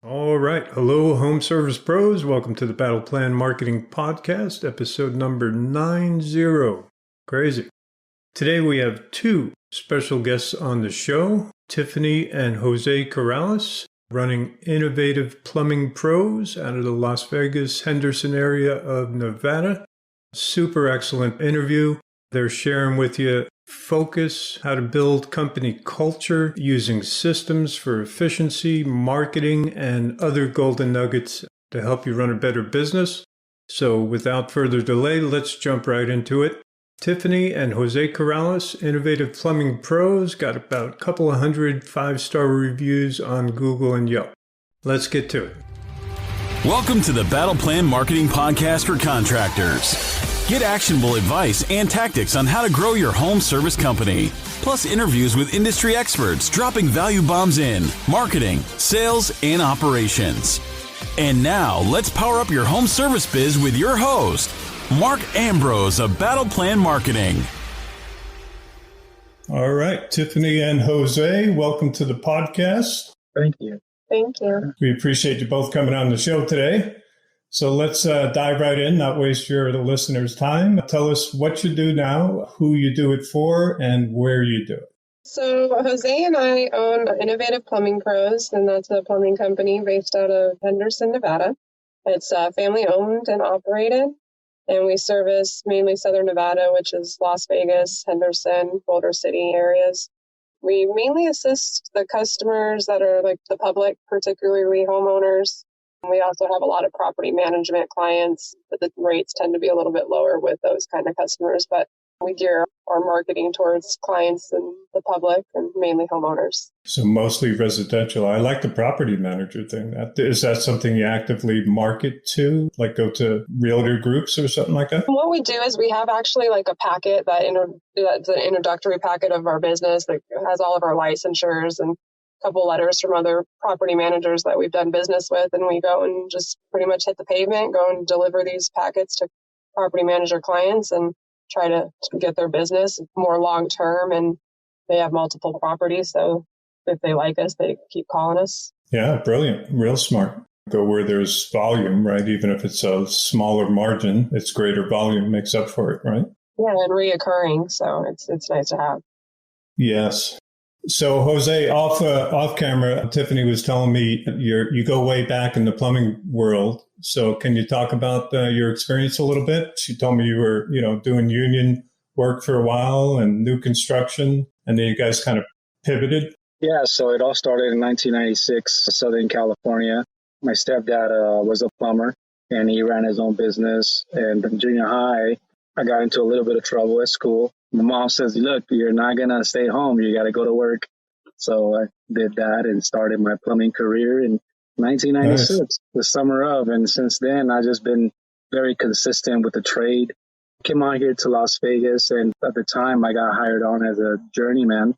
All right. Hello, home service pros. Welcome to the Battle Plan Marketing Podcast, episode number 90. Crazy. Today we have two special guests on the show, Tiffany and Jose Corrales, running Innovative Plumbing Pros out of the Las Vegas, Henderson area of Nevada. Super excellent interview. They're sharing with you focus, how to build company culture using systems for efficiency, marketing, and other golden nuggets to help you run a better business. So without further delay, let's jump right into it. Tiffany and Jose Corrales, Innovative Plumbing Pros, got about a couple of hundred 5-star reviews on Google and Yelp. Let's get to it. Welcome to the Battle Plan Marketing Podcast for contractors. Get actionable advice and tactics on how to grow your home service company. Plus interviews with industry experts dropping value bombs in marketing, sales, and operations. And now let's power up your home service biz with your host, Mark Ambrose of Battle Plan Marketing. All right, Tiffany and Jose, welcome to the podcast. Thank you. Thank you. We appreciate you both coming on the show today. So let's dive right in, not waste the listeners' time. Tell us what you do now, who you do it for, and where you do it. So Jose and I own Innovative Plumbing Pros, and that's a plumbing company based out of Henderson, Nevada. It's family owned and operated, and we service mainly Southern Nevada, which is Las Vegas, Henderson, Boulder City areas. We mainly assist the customers that are like the public, particularly homeowners. We also have a lot of property management clients, but the rates tend to be a little bit lower with those kind of customers. But we gear our marketing towards clients and the public and mainly homeowners. So mostly residential. I like the property manager thing. Is that something you actively market to, like go to realtor groups or something like that? What we do is we have actually like a packet that's an introductory packet of our business that has all of our licensures and couple letters from other property managers that we've done business with, and we go and just pretty much hit the pavement, go and deliver these packets to property manager clients and try to get their business more long term. And they have multiple properties, so if they like us, they keep calling us. Yeah, brilliant. Real smart. Go where there's volume, right? Even if it's a smaller margin, it's greater volume makes up for it, right? Yeah, and reoccurring, so it's nice to have. Yes. So Jose, off camera, Tiffany was telling me you go way back in the plumbing world. So can you talk about your experience a little bit? She told me you were, doing union work for a while and new construction, and then you guys kind of pivoted. Yeah, so it all started in 1996, Southern California. My stepdad was a plumber, and he ran his own business. And in junior high, I got into a little bit of trouble at school. My mom says, look, you're not going to stay home. You got to go to work. So I did that and started my plumbing career in 1996, nice. The summer of. And since then, I've just been very consistent with the trade. Came on here to Las Vegas. And at the time, I got hired on as a journeyman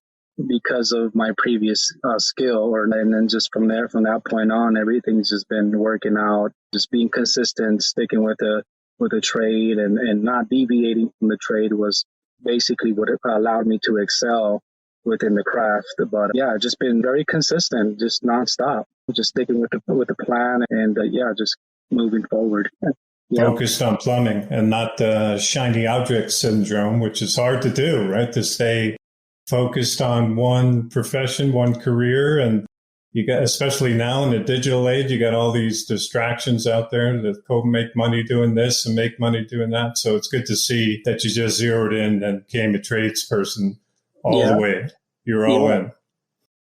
because of my previous skill. And then just from that point on, everything's just been working out, just being consistent, sticking with the trade and not deviating from the trade was basically what it allowed me to excel within the craft. But yeah, just been very consistent, just nonstop, just sticking with the plan and just moving forward. Focused on plumbing and not shiny object syndrome, which is hard to do, right? To stay focused on one profession, one career. And you got, especially now in the digital age, you got all these distractions out there that go make money doing this and make money doing that. So it's good to see that you just zeroed in and became a tradesperson all the way. You're all in.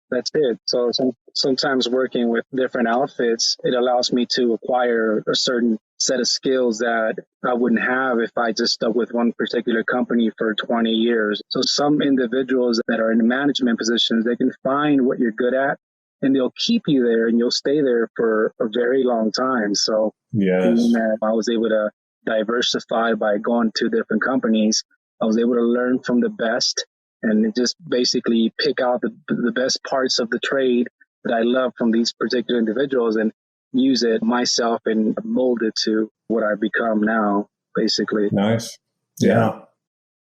That's it. So sometimes working with different outfits, it allows me to acquire a certain set of skills that I wouldn't have if I just stuck with one particular company for 20 years. So some individuals that are in management positions, they can find what you're good at and they'll keep you there and you'll stay there for a very long time. So I was able to diversify by going to different companies. I was able to learn from the best and just basically pick out the best parts of the trade that I love from these particular individuals and use it myself and mold it to what I've become now, basically. Nice. Yeah.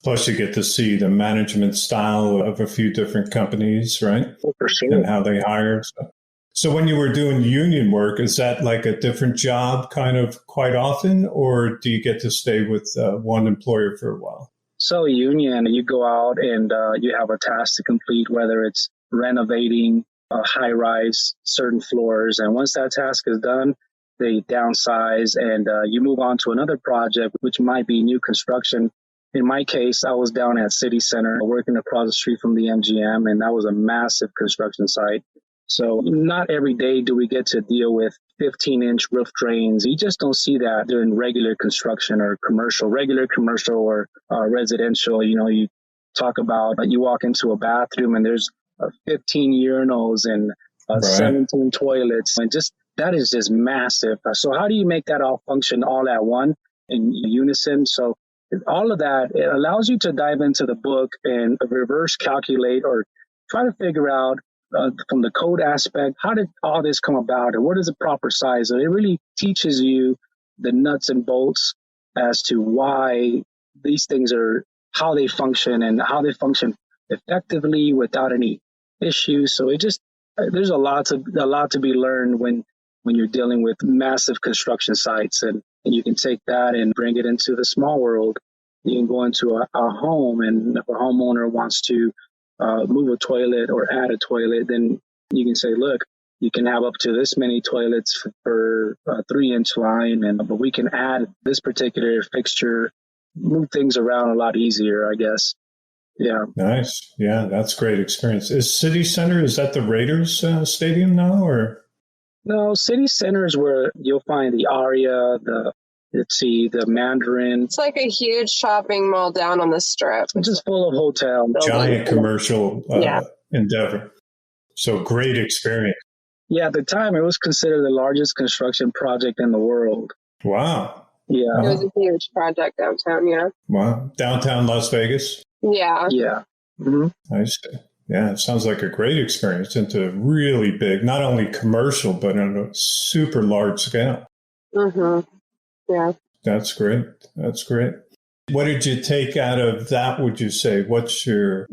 Plus you get to see the management style of a few different companies, right? For sure. And how they hire. So when you were doing union work, is that like a different job kind of quite often, or do you get to stay with one employer for a while? So union, you go out and you have a task to complete, whether it's renovating a high rise, certain floors. And once that task is done, they downsize and you move on to another project, which might be new construction. In my case, I was down at City Center working across the street from the MGM, and that was a massive construction site. So not every day do we get to deal with 15-inch roof drains. You just don't see that during regular construction or regular commercial or residential. You know, you talk about, you walk into a bathroom and there's 15 urinals and 17 toilets. And just that is just massive. So how do you make that all function all at one in unison? So all of that, it allows you to dive into the book and reverse calculate or try to figure out from the code aspect, how did all this come about and what is the proper size? And it really teaches you the nuts and bolts as to why these things are, how they function and how they function effectively without any issues. So it just, there's a lot to be learned when you're dealing with massive construction sites, and you can take that and bring it into the small world. You can go into a home, and if a homeowner wants to move a toilet or add a toilet, then you can say, look, you can have up to this many toilets for a 3-inch line, but we can add this particular fixture, move things around a lot easier, I guess. Yeah. Nice. Yeah, that's great experience. Is City Center, is that the Raiders stadium now, or? No, City Center is where you'll find the Aria, the Mandarin. It's like a huge shopping mall down on the Strip. It's just full of hotels. Giant commercial endeavor. So great experience. Yeah, at the time, it was considered the largest construction project in the world. Wow. Yeah. It was a huge project downtown, yeah. Wow. Downtown Las Vegas? Yeah. Yeah. Mm-hmm. I see. Yeah, it sounds like a great experience into really big, not only commercial, but on a super large scale. Mm-hmm. Yeah. That's great. That's great. What did you take out of that, would you say? What's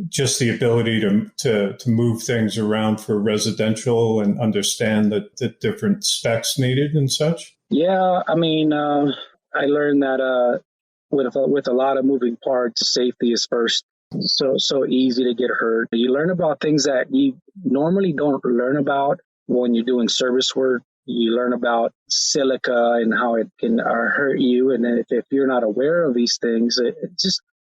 just the ability to move things around for residential and understand the different specs needed and such? Yeah, I mean, I learned that with a lot of moving parts, safety is first. So easy to get hurt. You learn about things that you normally don't learn about when you're doing service work. You learn about silica and how it can hurt you. And then if you're not aware of these things,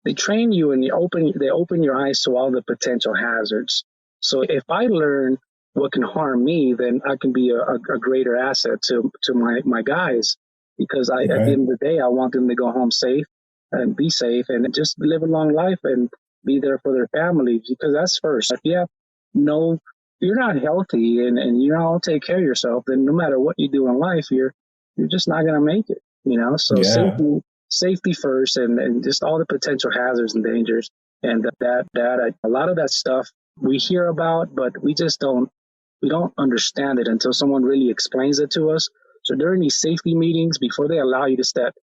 they train you and they open your eyes to all the potential hazards. So if I learn what can harm me, then I can be a greater asset to my guys, because at the end of the day, I want them to go home safe and be safe and just live a long life and be there for their families, because that's first. If you're not healthy and you don't take care of yourself, then no matter what you do in life, you're just not going to make it, you know? So safety first and just all the potential hazards and dangers. And that a lot of that stuff we hear about, but we don't understand it until someone really explains it to us. So during these safety meetings, before they allow you to step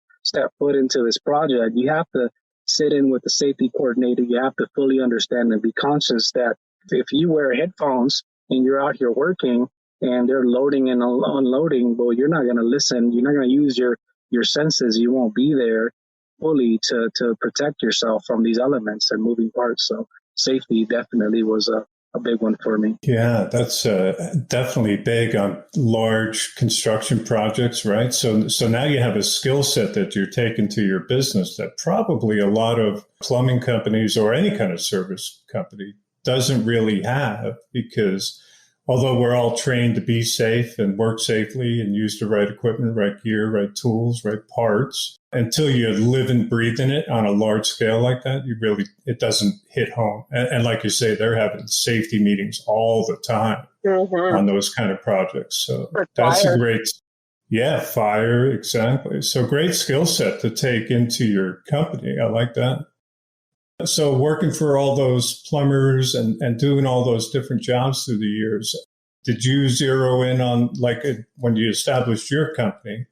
foot into this project, you have to sit in with the safety coordinator. You have to fully understand and be conscious that if you wear headphones and you're out here working and they're loading and unloading, well, you're not going to listen. You're not going to use your senses. You won't be there fully to protect yourself from these elements and moving parts. So safety definitely was a big one for me. Yeah, that's definitely big on large construction projects, right? So now you have a skill set that you're taking to your business that probably a lot of plumbing companies or any kind of service company doesn't really have, because although we're all trained to be safe and work safely and use the right equipment, right gear, right tools, right parts, until you live and breathe in it on a large scale like that, it doesn't hit home. And like you say, they're having safety meetings all the time on those kind of projects. So that's a great, fire, exactly. So great skill set to take into your company. I like that. So working for all those plumbers and doing all those different jobs through the years, did you zero in on, like when you established your company,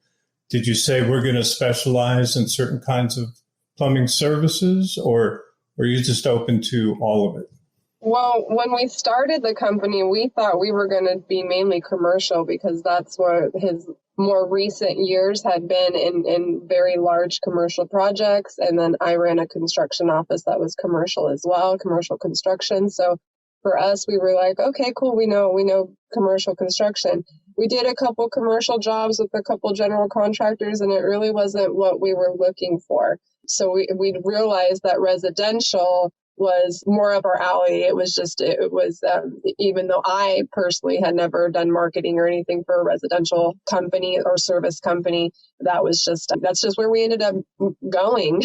did you say we're going to specialize in certain kinds of plumbing services, or were you just open to all of it? Well, when we started the company, we thought we were going to be mainly commercial because that's what his more recent years had been in very large commercial projects. And then I ran a construction office that was commercial as well, commercial construction. So for us, we were like, okay, cool. We know commercial construction. We did a couple commercial jobs with a couple general contractors, and it really wasn't what we were looking for. So we realized that residential was more of our alley. It was even though I personally had never done marketing or anything for a residential company or service company, that's just where we ended up going.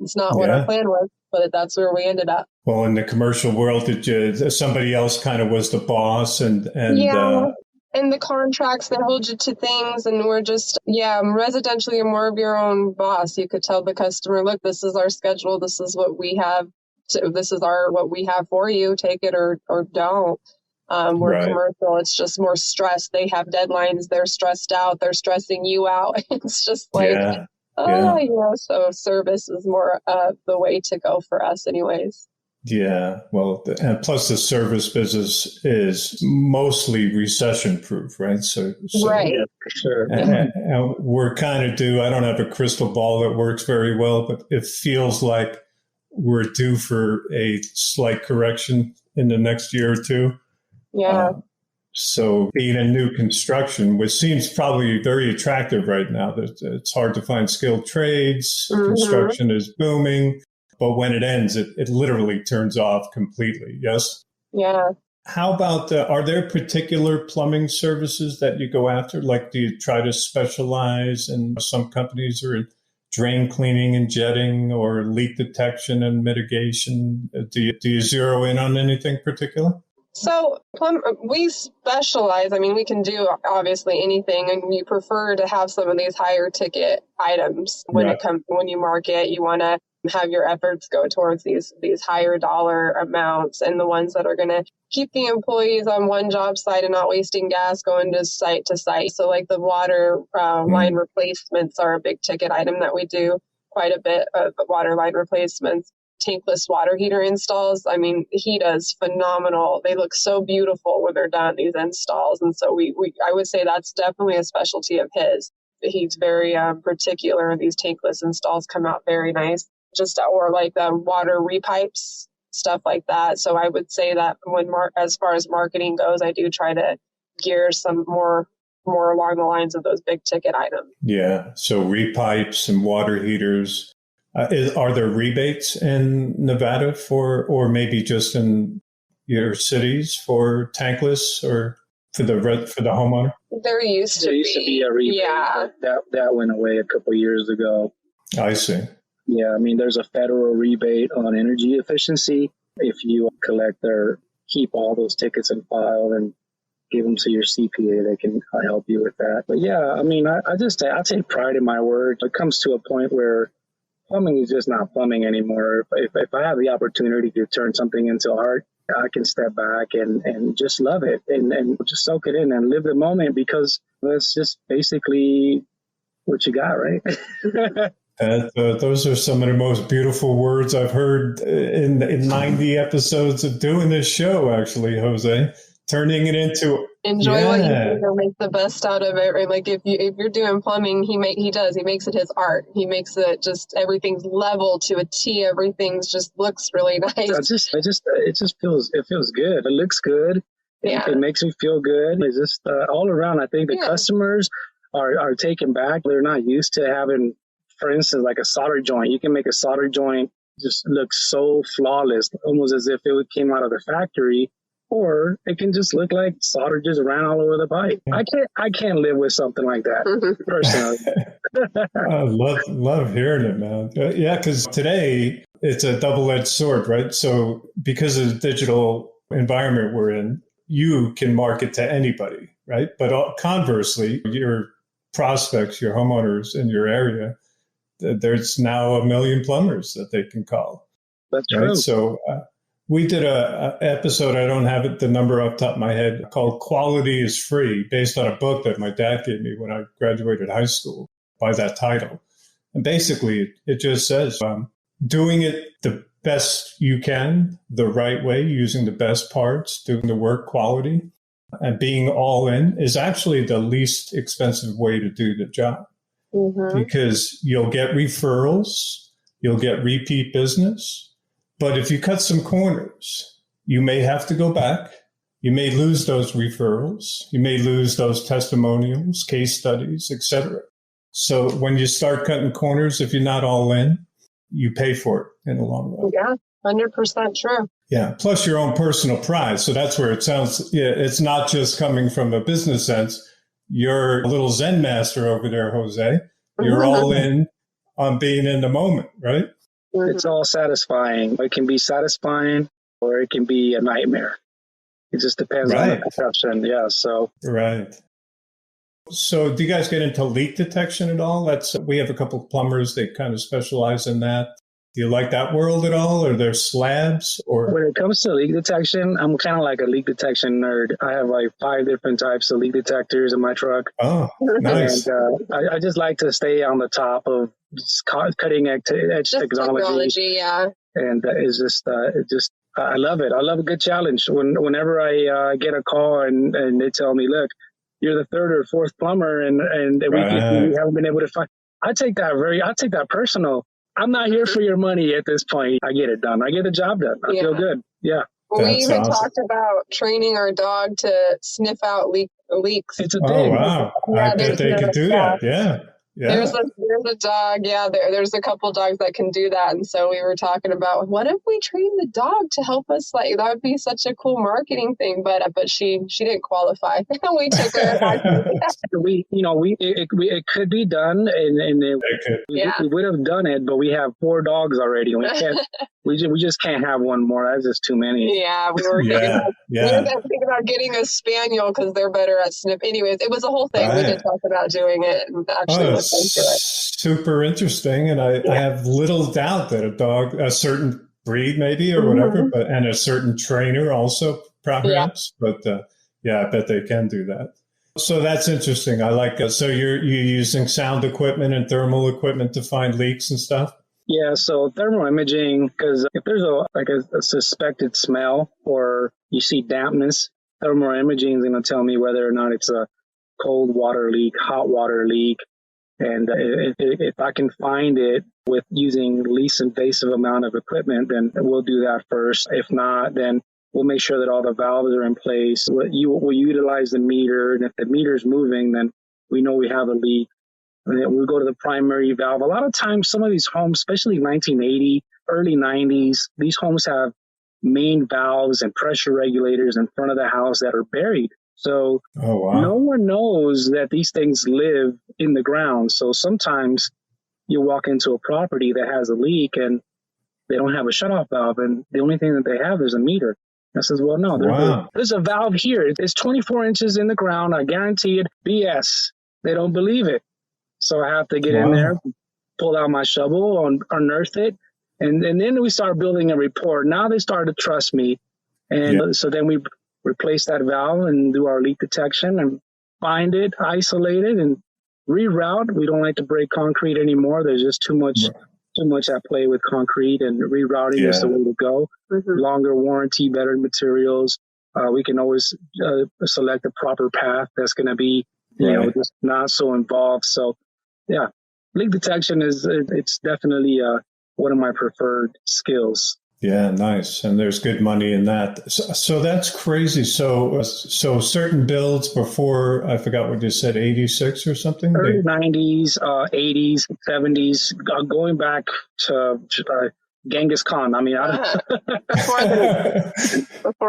It's not what our plan was, but that's where we ended up. Well, in the commercial world, somebody else kind of was the boss and and the contracts that hold you to things, and we're just, residential, you're more of your own boss. You could tell the customer, look, this is our schedule. This is what we have. This is what we have for you. Take it or don't. We're commercial. It's just more stress. They have deadlines. They're stressed out. They're stressing you out. It's just like, so service is more the way to go for us anyways. Yeah, well, and plus the service business is mostly recession proof, right? So right. Yeah, for sure. And we're kind of due. I don't have a crystal ball that works very well, but it feels like we're due for a slight correction in the next year or two. Yeah. So being in new construction, which seems probably very attractive right now, that it's hard to find skilled trades. Mm-hmm. Construction is booming. But when it ends, it literally turns off completely. Yes? Yeah. How about, are there particular plumbing services that you go after? Like, do you try to specialize in some companies are in drain cleaning and jetting or leak detection and mitigation? Do you zero in on anything particular? So we specialize. I mean, we can do obviously anything, and we prefer to have some of these higher ticket items when you market. You want to have your efforts go towards these higher dollar amounts, and the ones that are going to keep the employees on one job site and not wasting gas going to site. So like the water line replacements are a big ticket item that we do quite a bit of water line replacements. Tankless water heater installs. I mean, he does phenomenal. They look so beautiful when they're done, these installs. And so I would say that's definitely a specialty of his. He's very particular. These tankless installs come out very nice. Or like the water repipes, stuff like that. So I would say that as far as marketing goes, I do try to gear some more along the lines of those big ticket items. Yeah. So repipes and water heaters. Are there rebates in Nevada or maybe just in your cities for tankless or for the homeowner? There used to be a rebate. Yeah. That went away a couple of years ago. I see. Yeah, I mean, there's a federal rebate on energy efficiency. If you keep all those tickets in file and give them to your CPA, they can help you with that. But yeah, I mean, I take pride in my word. It comes to a point where plumbing is just not plumbing anymore. If I have the opportunity to turn something into art, I can step back and just love it and just soak it in and live the moment, because that's just basically what you got, right? Those are some of the most beautiful words I've heard in 90 episodes of doing this show, actually, Jose. Turning it into enjoy what you do or make the best out of it. Or like if you're doing plumbing, he makes it his art. He makes it just everything's level to a T. Everything's just looks really nice. It feels good. It looks good. Yeah. It makes me feel good. It's just all around. I think the customers are taken back. They're not used to having, for instance, like a solder joint. You can make a solder joint just look so flawless, almost as if it came out of the factory. Or it can just look like solder just ran all over the pipe. I can't live with something like that, personally. I love hearing it, man. Yeah, because today it's a double-edged sword, right? So because of the digital environment we're in, you can market to anybody, right? But conversely, your prospects, your homeowners in your area, there's now 1 million plumbers that they can call. That's right? true. So we did a episode, I don't have the number off the top of my head, called Quality is Free, based on a book that my dad gave me when I graduated high school by that title. And basically, it just says doing it the best you can, the right way, using the best parts, doing the work quality, and being all in is actually the least expensive way to do the job. Because you'll get referrals, you'll get repeat business. But if you cut some corners, you may have to go back. You may lose those referrals. You may lose those testimonials, case studies, etc. So when you start cutting corners, if you're not all in, you pay for it in the long run. Yeah, 100% true. Yeah. Plus your own personal pride. So that's where it sounds, it's not just coming from a business sense. You're a little Zen master over there, Jose. You're all in on being in the moment, right? It's all satisfying. It can be satisfying or it can be a nightmare. It just depends on the perception. Yeah. So. Right. So do you guys get into leak detection at all? We have a couple of plumbers. They kind of specialize in that. Do you like that world at all? Are there slabs? Or when it comes to leak detection, I'm kind of like a leak detection nerd. I have like 5 different types of leak detectors in my truck. Oh, nice. And I just like to stay on the top of cutting edge technology. Yeah. And I love it. I love a good challenge. Whenever I get a call and they tell me, look, you're the 3rd or 4th plumber and we haven't been able to find. I take that personal. I'm not here for your money at this point. I get it done. I get the job done. I feel good. Yeah. We even talked about training our dog to sniff out leaks. It's a thing. Oh, wow. Yeah, I bet they could do that. Yeah. Yeah. There's a dog. Yeah, there's a couple dogs that can do that. And so we were talking about, what if we train the dog to help us? Like, that would be such a cool marketing thing. But she didn't qualify. We took her. It could be done, and we would have done it. But we have 4 dogs already. We just can't have one more. That's just too many. Yeah, we were thinking about getting a spaniel because they're better at sniff. Anyways, it was a whole thing. Right. We did talk about doing it and actually. Super interesting, and I have little doubt that a certain breed maybe or whatever, and a certain trainer also perhaps. Yeah. But I bet they can do that. So that's interesting. I like. So you're using sound equipment and thermal equipment to find leaks and stuff. Yeah. So thermal imaging, because if there's a suspected smell or you see dampness, thermal imaging is going to tell me whether or not it's a cold water leak, hot water leak. And if I can find it with using least invasive amount of equipment, then we'll do that first. If not, then we'll make sure that all the valves are in place. We'll utilize the meter, and if the meter's moving, then we know we have a leak. And then we'll go to the primary valve. A lot of times, some of these homes, especially 1980, early 90s, these homes have main valves and pressure regulators in front of the house that are buried. So no one knows that these things live in the ground. So sometimes you walk into a property that has a leak and they don't have a shutoff valve, and the only thing that they have is a meter. I says, well, no, there's a valve here. It's 24 inches in the ground. I guarantee it. BS. They don't believe it. So I have to get in there, pull out my shovel, unearth it, and then we start building a rapport. Now they start to trust me. And so then we replace that valve and do our leak detection and find it, isolate it, and reroute. We don't like to break concrete anymore. There's just too much at play with concrete, and rerouting is the way to go. Longer warranty, better materials. We can always select the proper path that's going to be, just not so involved. So, yeah, leak detection it's definitely one of my preferred skills. Yeah, nice. And there's good money in that. So that's crazy. So certain builds before, I forgot what you said, 86 or something? Early 90s, 80s, 70s, going back to Genghis Khan. I mean, before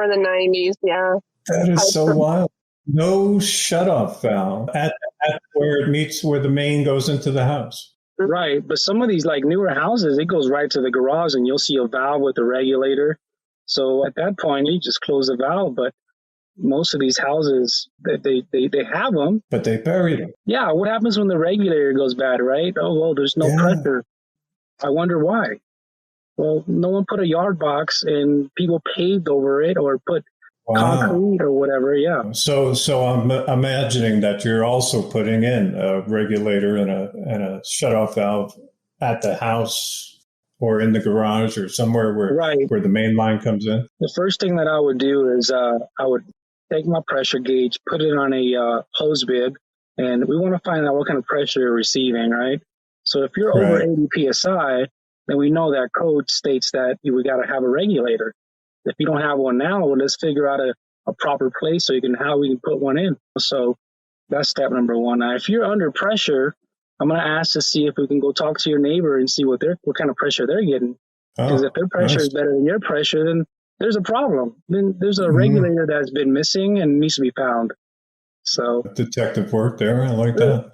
the 90s, yeah. That is so wild. No shutoff valve at where it meets, where the main goes into the house. Right. But some of these like newer houses, it goes right to the garage and you'll see a valve with a regulator. So at that point, you just close the valve. But most of these houses, they have them. But they buried them. Yeah. What happens when the regulator goes bad, right? Oh, well, there's no pressure. I wonder why. Well, no one put a yard box and people paved over it or put concrete or whatever. Yeah. So I'm imagining that you're also putting in a regulator and a shutoff valve at the house or in the garage or somewhere where the main line comes in? The first thing that I would do is I would take my pressure gauge, put it on a hose bib, and we want to find out what kind of pressure you're receiving, right? So if you're over 80 psi, then we know that code states that we got to have a regulator. If you don't have one now, well, let's figure out a proper place so how we can put one in. So that's step number one. Now, if you're under pressure, I'm going to ask to see if we can go talk to your neighbor and see what kind of pressure they're getting. Because if their pressure is better than your pressure, then there's a problem. Then there's a regulator that's been missing and needs to be found. So detective work there. I like that.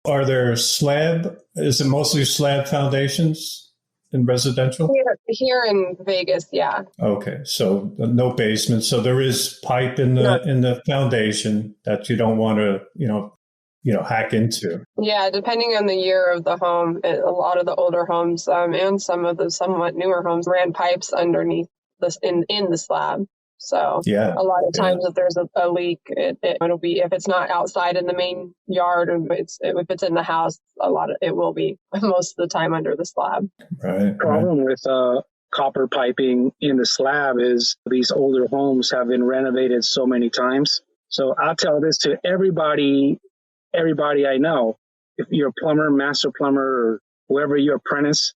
Are there is it mostly slab foundations in residential? Here in Vegas, yeah. Okay, so no basement. So there is pipe in the foundation that you don't want to, hack into. Yeah, depending on the year of the home, a lot of the older homes and some of the somewhat newer homes ran pipes underneath in the slab. So a lot of times if there's a leak, it'll be, if it's not outside in the main yard, if it's in the house, it will be most of the time under the slab. Right. The problem with copper piping in the slab is these older homes have been renovated so many times. So I'll tell this to everybody I know. If you're a plumber, master plumber, or whoever your apprentice,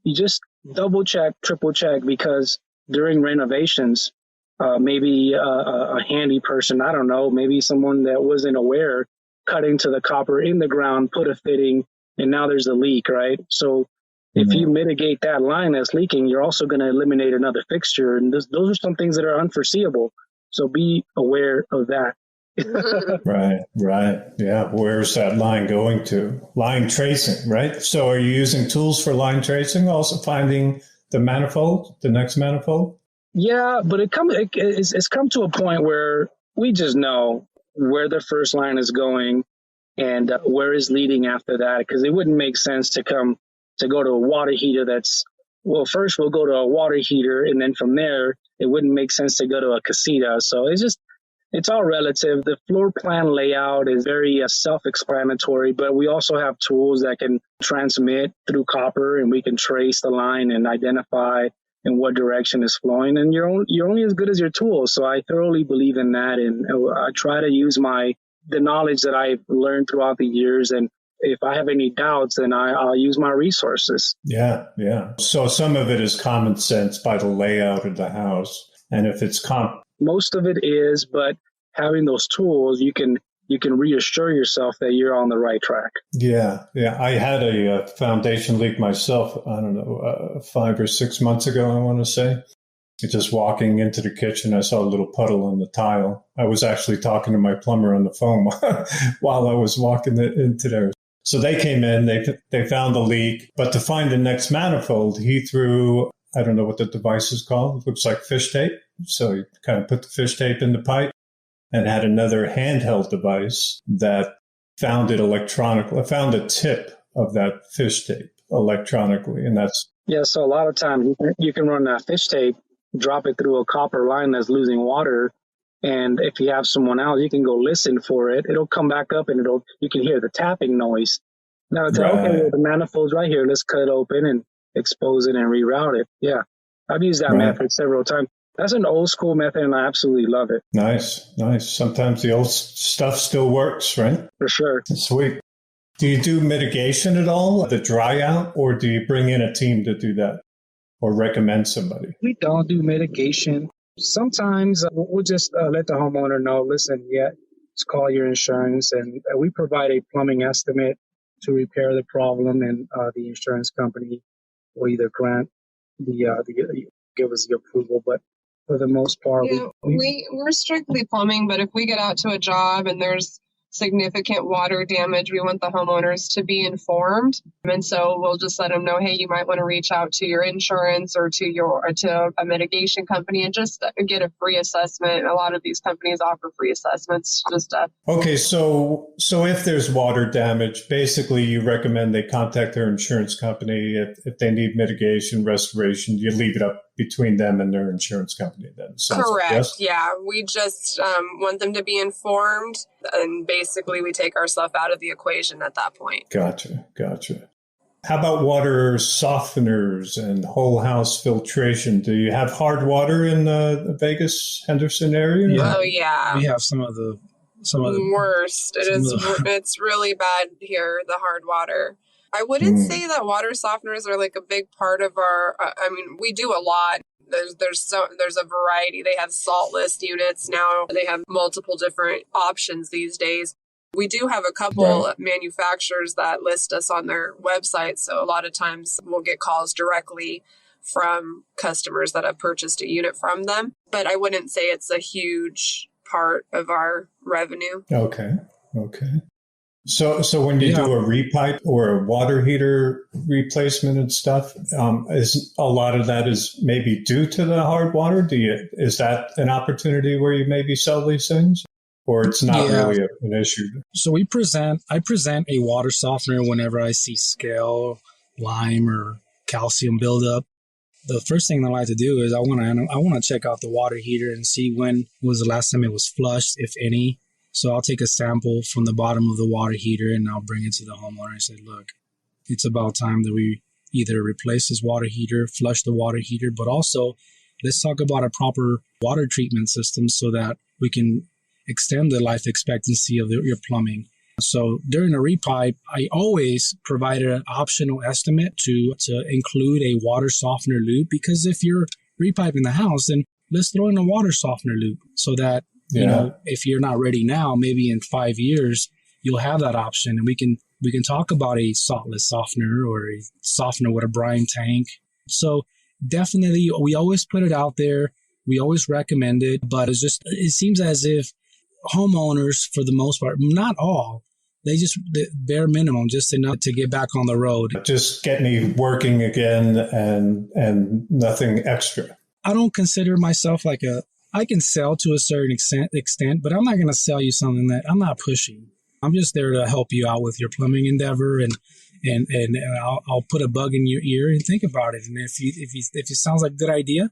you just double check, triple check, because during renovations, maybe a handy person, I don't know, maybe someone that wasn't aware, cut into the copper in the ground, put a fitting, and now there's a leak, right? So if you mitigate that line that's leaking, you're also going to eliminate another fixture. And those are some things that are unforeseeable. So be aware of that. Right. Yeah. Where's that line going to? Line tracing, right? So are you using tools for line tracing, also finding the next manifold? Yeah, but it's come to a point where we just know where the first line is going and where is leading after that, because it wouldn't make sense to go to a water heater first we'll go to a water heater, and then from there, it wouldn't make sense to go to a casita. So it's all relative. The floor plan layout is very self-explanatory, but we also have tools that can transmit through copper, and we can trace the line and identify in what direction is flowing. And you're only as good as your tools. So I thoroughly believe in that. And I try to use the knowledge that I've learned throughout the years. And if I have any doubts, then I'll use my resources. Yeah. So some of it is common sense by the layout of the house. And if it's most of it is, but having those tools, you can reassure yourself that you're on the right track. Yeah. I had a foundation leak myself, I don't know, 5 or 6 months ago, I want to say. Just walking into the kitchen, I saw a little puddle on the tile. I was actually talking to my plumber on the phone while I was walking into there. So they came in, they found the leak, but to find the next manifold, he threw, I don't know what the device is called. It looks like fish tape. So he kind of put the fish tape in the pipe and had another handheld device that found it electronically. I found the tip of that fish tape electronically. And that's... Yeah, so a lot of times you can run that fish tape, drop it through a copper line that's losing water. And if you have someone else, you can go listen for it. It'll come back up and you can hear the tapping noise. Now it's okay, well, the manifold's right here. Let's cut it open and expose it and reroute it. Yeah, I've used that method several times. That's an old school method, and I absolutely love it. Nice. Sometimes the old stuff still works, right? For sure. Sweet. Do you do mitigation at all, the dry out, or do you bring in a team to do that or recommend somebody? We don't do mitigation. Sometimes we'll just let the homeowner know, listen, just call your insurance, and we provide a plumbing estimate to repair the problem, and the insurance company will either grant give us the approval, but for the most part, we're strictly plumbing, but if we get out to a job and there's significant water damage, we want the homeowners to be informed. And so we'll just let them know, hey, you might want to reach out to your insurance or to a mitigation company and just get a free assessment. A lot of these companies offer free assessments. Okay, so if there's water damage, basically you recommend they contact their insurance company. If they need mitigation, restoration, you leave it up between them and their insurance company then. Correct. Yes? Yeah. We just want them to be informed, and basically we take our stuff out of the equation at that point. Gotcha. How about water softeners and whole house filtration? Do you have hard water in the Vegas, Henderson area? Yeah. Oh yeah. We have some of the worst. It's really bad here, the hard water. I wouldn't say that water softeners are like a big part of our, I mean, we do a lot. There's a variety. They have saltless units now. They have multiple different options these days. We do have a couple manufacturers that list us on their website. So a lot of times we'll get calls directly from customers that have purchased a unit from them. But I wouldn't say it's a huge part of our revenue. Okay. So when you do a repipe or a water heater replacement and stuff, is a lot of that is maybe due to the hard water? Is that an opportunity where you maybe sell these things, or it's not really an issue? So I present a water softener whenever I see scale, lime, or calcium buildup. The first thing I like to do is I want to check out the water heater and see when was the last time it was flushed, if any. So I'll take a sample from the bottom of the water heater and I'll bring it to the homeowner and say, look, it's about time that we either replace this water heater, flush the water heater, but also let's talk about a proper water treatment system so that we can extend the life expectancy of your plumbing. So during a repipe, I always provide an optional estimate to include a water softener loop, because if you're repiping the house, then let's throw in a water softener loop so that you know, if you're not ready now, maybe in 5 years, you'll have that option. And we can talk about a saltless softener or a softener with a brine tank. So definitely, we always put it out there. We always recommend it. But it seems as if homeowners, for the most part, not all, the bare minimum, just enough to get back on the road. Just get me working again and nothing extra. I don't consider myself I can sell to a certain extent, but I'm not going to sell you something that I'm not pushing. I'm just there to help you out with your plumbing endeavor, and I'll put a bug in your ear and think about it. And if it sounds like a good idea,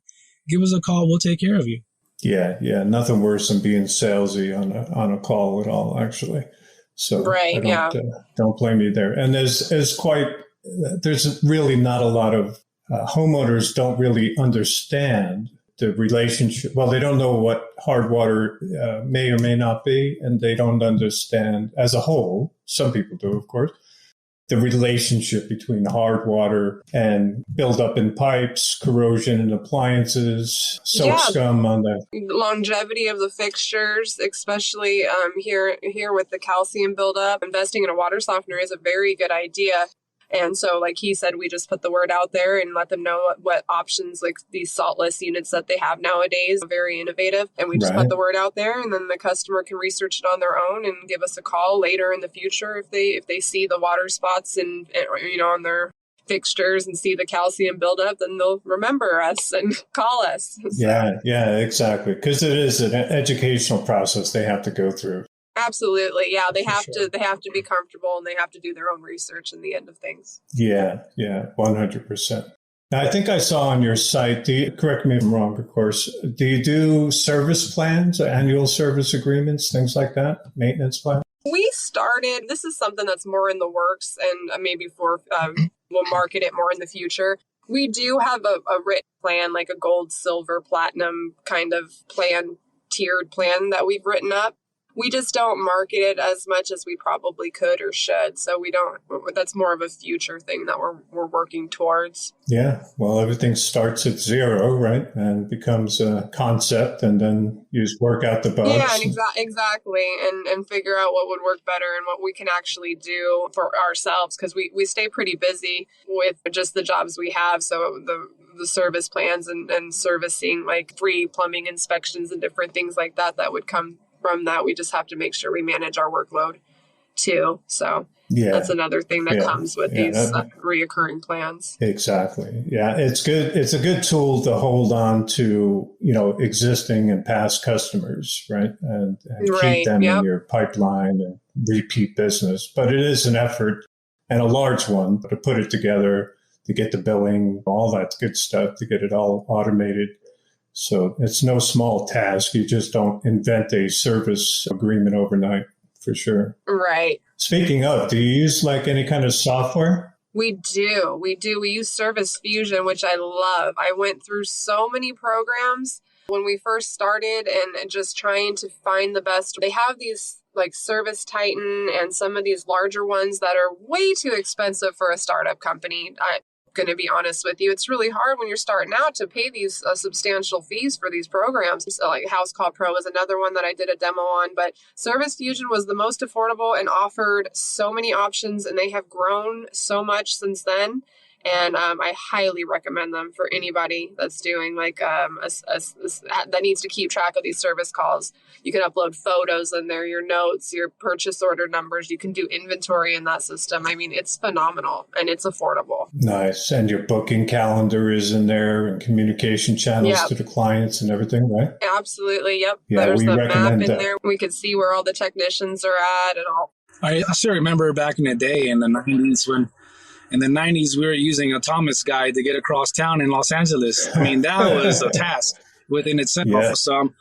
give us a call. We'll take care of you. Yeah. Nothing worse than being salesy on a call at all, actually. So don't blame you there. And there's really not a lot of homeowners don't really understand the relationship. Well, they don't know what hard water may or may not be, and they don't understand as a whole. Some people do, of course, the relationship between hard water and buildup in pipes, corrosion in appliances, soap scum on the longevity of the fixtures, especially here with the calcium buildup. Investing in a water softener is a very good idea. And so, like he said, we just put the word out there and let them know what options, like these saltless units that they have nowadays, are very innovative. And we just put the word out there, and then the customer can research it on their own and give us a call later in the future if they see the water spots and on their fixtures and see the calcium buildup, then they'll remember us and call us. Yeah, exactly. Because it is an educational process they have to go through. Absolutely. Yeah. They have to be comfortable, and they have to do their own research in the end of things. Yeah. 100%. Now, I think I saw on your site, correct me if I'm wrong, of course, do you do service plans, annual service agreements, things like that, maintenance plans? This is something that's more in the works, and maybe we'll market it more in the future. We do have a written plan, like a gold, silver, platinum kind of plan, tiered plan that we've written up. We just don't market it as much as we probably could or should. So that's more of a future thing that we're working towards. Yeah. Well, everything starts at zero, right? And becomes a concept, and then you just work out the bugs. Yeah, exactly. And figure out what would work better and what we can actually do for ourselves. Because we stay pretty busy with just the jobs we have. So the service plans and servicing, like free plumbing inspections and different things like that would come from that. We just have to make sure we manage our workload too. So that's another thing that comes with these reoccurring plans. Exactly. Yeah, it's good. It's a good tool to hold on to, existing and past customers, right? And keep them in your pipeline and repeat business. But it is an effort, and a large one, to put it together, to get the billing, all that good stuff, to get it all automated. So it's no small task. You just don't invent a service agreement overnight, for sure. Right. Speaking of, do you use any kind of software We do. We do. We use Service Fusion, which I love. I went through so many programs when we first started and just trying to find the best. They have these like Service Titan and some of these larger ones that are way too expensive for a startup company. I'm going to be honest with you. It's really hard when you're starting out to pay these substantial fees for these programs. So like House Call Pro was another one that I did a demo on, but Service Fusion was the most affordable and offered so many options, and they have grown so much since then. And I highly recommend them for anybody that's doing like that needs to keep track of these service calls. You can upload photos in there, your notes, your purchase order numbers. You can do inventory in that system. I mean, it's phenomenal and it's affordable. Nice. And your booking calendar is in there and communication channels to the clients and everything, right? Absolutely. Yep. Yeah, There's we the map recommend in that. there. We could see where all the technicians are at and all. I still remember back in the day in the 90s when in the 90s we were using a Thomas guide to get across town in Los Angeles. I mean, that was a task within itself. Yeah. So I'm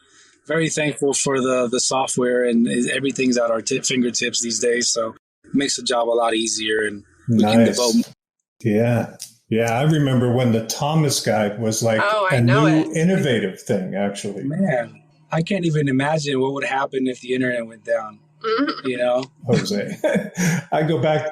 very thankful for the software, and everything's at our fingertips these days. So it makes the job a lot easier, and we can devote. Yeah. Yeah, I remember when the Thomas guide was like innovative thing, actually. Man, I can't even imagine what would happen if the internet went down. Mm-hmm. You know, Jose, I go back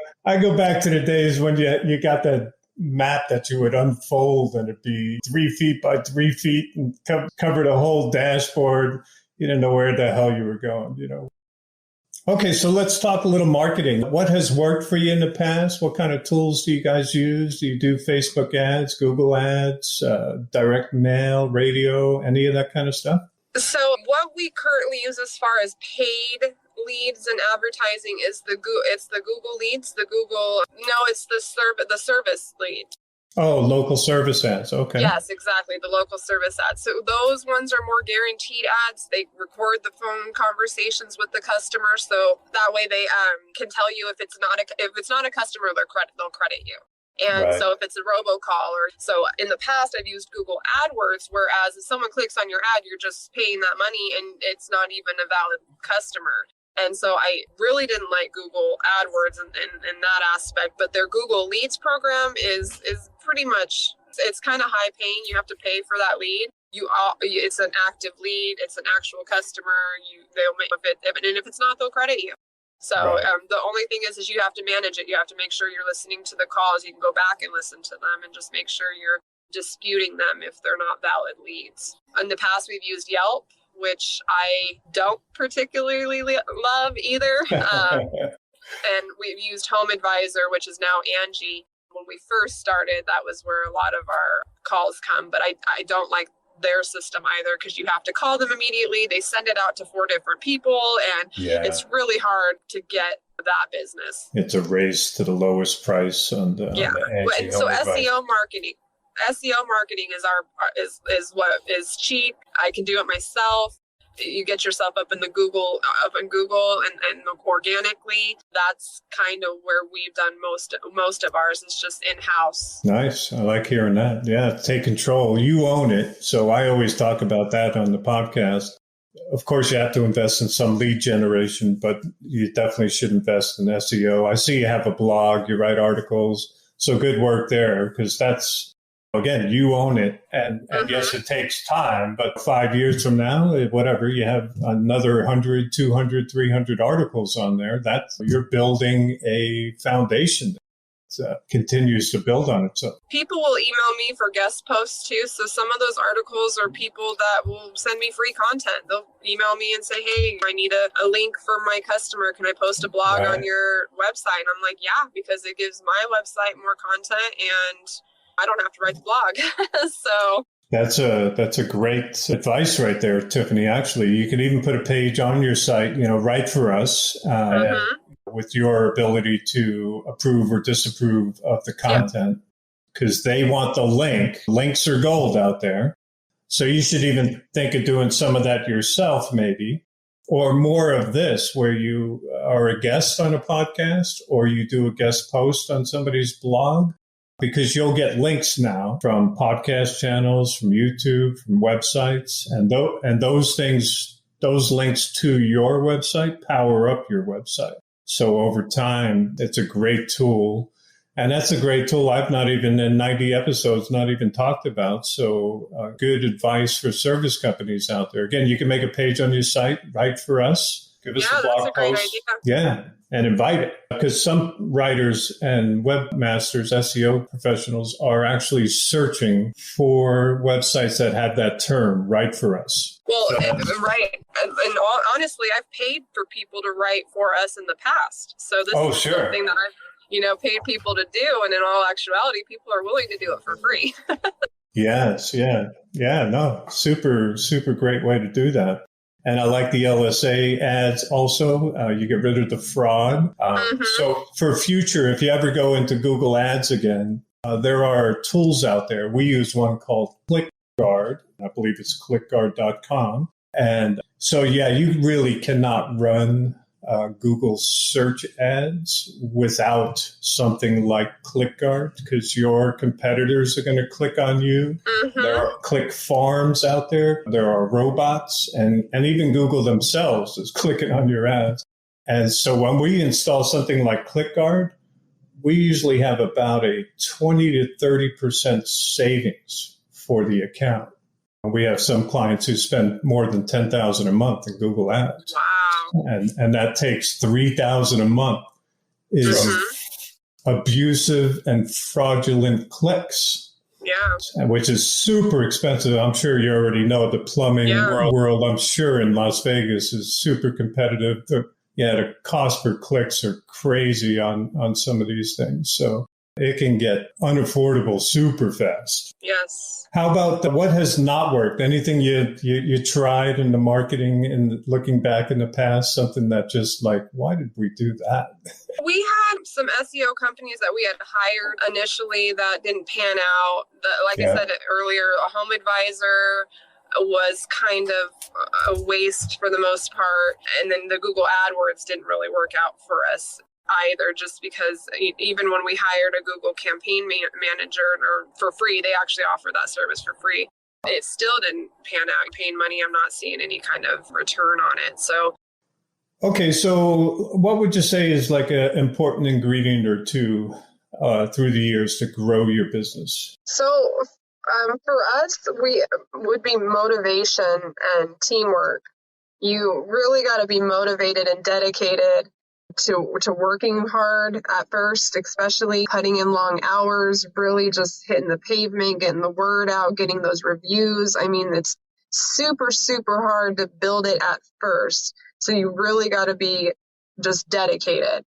to the days when you got that map that you would unfold and it'd be 3 feet by 3 feet and cover the whole dashboard. You didn't know where the hell you were going, you know. Okay, so let's talk a little marketing. What has worked for you in the past? What kind of tools do you guys use? Do you do Facebook ads, Google ads, direct mail, radio, any of that kind of stuff? So what we currently use as far as paid leads and advertising is the Google leads, it's the service lead. Oh, local service ads. Okay. Yes, exactly. The local service ads. So those ones are more guaranteed ads. They record the phone conversations with the customer, so that way they can tell you if it's not a customer, they'll credit you. And so if it's a robocall so in the past I've used Google AdWords, whereas if someone clicks on your ad, you're just paying that money and it's not even a valid customer. And so I really didn't like Google AdWords in that aspect, but their Google Leads program is pretty much, it's kind of high paying. You have to pay for that lead. It's an active lead. It's an actual customer. They'll make and if it's not, they'll credit you. So the only thing is you have to manage it. You have to make sure you're listening to the calls. You can go back and listen to them and just make sure you're disputing them if they're not valid leads. In the past, we've used Yelp, which I don't particularly love either. And we've used Home Advisor, which is now Angie. When we first started, that was where a lot of our calls come. But I don't like their system either, because you have to call them immediately. They send it out to 4 different people, and it's really hard to get that business. It's a race to the lowest price on the and so SEO marketing is what is cheap. I can do it myself. You get yourself up in Google and organically. That's kind of where we've done most of ours. Is just in-house. Nice. I like hearing that. Yeah, take control. You own it. So I always talk about that on the podcast. Of course, you have to invest in some lead generation, but you definitely should invest in SEO. I see you have a blog, you write articles. So good work there, because that's, again, you own it. And yes, it takes time, but 5 years from now, whatever, you have another 100, 200, 300 articles on there. You're building a foundation that continues to build on itself. People will email me for guest posts too. So some of those articles are people that will send me free content. They'll email me and say, hey, I need a link for my customer. Can I post a blog on your website? And I'm like, yeah, because it gives my website more content and I don't have to write the blog. So that's a great advice right there, Tiffany. Actually, you could even put a page on your site, write for us with your ability to approve or disapprove of the content, because they want the link. Links are gold out there. So you should even think of doing some of that yourself, maybe, or more of this where you are a guest on a podcast or you do a guest post on somebody's blog. Because you'll get links now from podcast channels, from YouTube, from websites, and those things, those links to your website power up your website. So over time, it's a great tool. And that's a great tool. I've not even in 90 episodes, not even talked about. So good advice for service companies out there. Again, you can make a page on your site, write for us, give us a blog that's a great post. idea. Yeah, and invite it. Because some writers and webmasters, SEO professionals, are actually searching for websites that have that term, write for us. Well, right. And honestly, I've paid for people to write for us in the past. So this is something that I've paid people to do, and in all actuality, people are willing to do it for free. Yes, no, super, super great way to do that. And I like the LSA ads also. You get rid of the fraud. So for future, if you ever go into Google Ads again, there are tools out there. We use one called ClickGuard. I believe it's clickguard.com. And so, you really cannot run Google search ads without something like ClickGuard, because your competitors are going to click on you. There are click farms out there. There are robots, and even Google themselves is clicking on your ads. And so when we install something like ClickGuard, we usually have about a 20 to 30% savings for the account. We have some clients who spend more than $10,000 a month in Google Ads. Wow. And that takes $3,000 a month is abusive and fraudulent clicks. Yeah. Which is super expensive. I'm sure you already know the plumbing world, I'm sure in Las Vegas is super competitive. The cost per clicks are crazy on some of these things. So it can get unaffordable super fast. Yes. How about what has not worked? Anything you tried in the marketing and looking back in the past, something that just like, why did we do that? We had some SEO companies that we had hired initially that didn't pan out. I said earlier, a home advisor was kind of a waste for the most part. And then the Google AdWords didn't really work out for us either, just because even when we hired a Google campaign manager for free, they actually offer that service for free. It still didn't pan out. Paying money, I'm not seeing any kind of return on it. So, okay, so what would you say is like an important ingredient or two through the years to grow your business? So for us, we would be motivation and teamwork. You really got to be motivated and dedicated to working hard at first, especially cutting in long hours, really just hitting the pavement, getting the word out, getting those reviews. I mean, it's super, super hard to build it at first. So you really got to be just dedicated.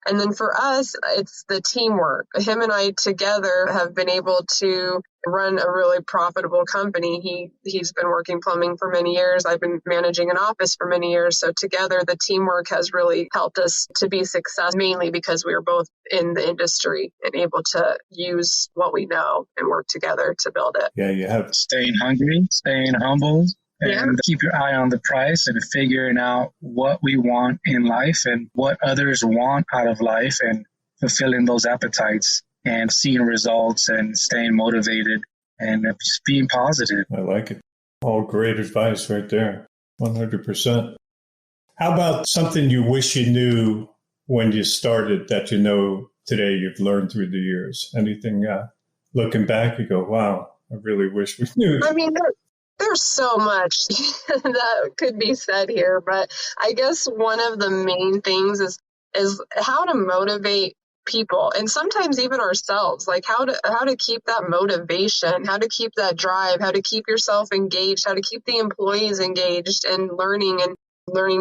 And then for us, it's the teamwork. Him and I together have been able to run a really profitable company. He's been working plumbing for many years. I've been managing an office for many years. So together, the teamwork has really helped us to be successful, mainly because we are both in the industry and able to use what we know and work together to build it. Yeah, you have Staying hungry, staying humble, and keep your eye on the price and figuring out what we want in life and what others want out of life and fulfilling those appetites and seeing results and staying motivated and just being positive. I like it. All great advice right there. 100%. How about something you wish you knew when you started that you know today you've learned through the years? Anything looking back, you go, wow, I really wish we knew. I mean, there's so much that could be said here, but I guess one of the main things is how to motivate people, and sometimes even ourselves, like how to keep that motivation, how to keep that drive, how to keep yourself engaged, how to keep the employees engaged and learning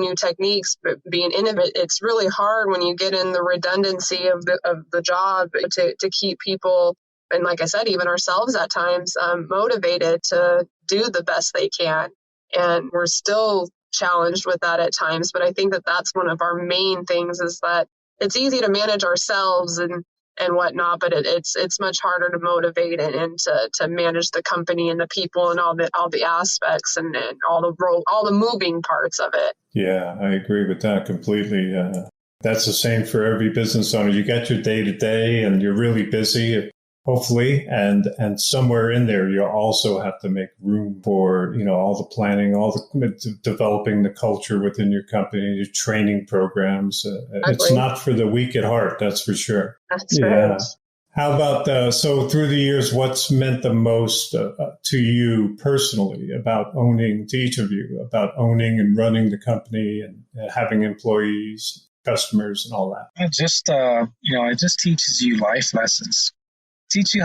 new techniques, but being innovative. It's really hard when you get in the redundancy of the job to keep people, and like I said, even ourselves at times, motivated to do the best they can. And we're still challenged with that at times. But I think that that's one of our main things, is that it's easy to manage ourselves and whatnot, but it's much harder to motivate and to manage the company and the people and all the aspects and all the moving parts of it. Yeah, I agree with that completely. That's the same for every business owner. You got your day to day and you're really busy, hopefully, and somewhere in there you also have to make room for all the planning, all the developing the culture within your company, your training programs. It's not for the weak at heart, that's for sure. That's right. How about, so through the years, what's meant the most to you personally about owning, to each of you, about owning and running the company and having employees, customers, and all that? It just teaches you life lessons. Teach you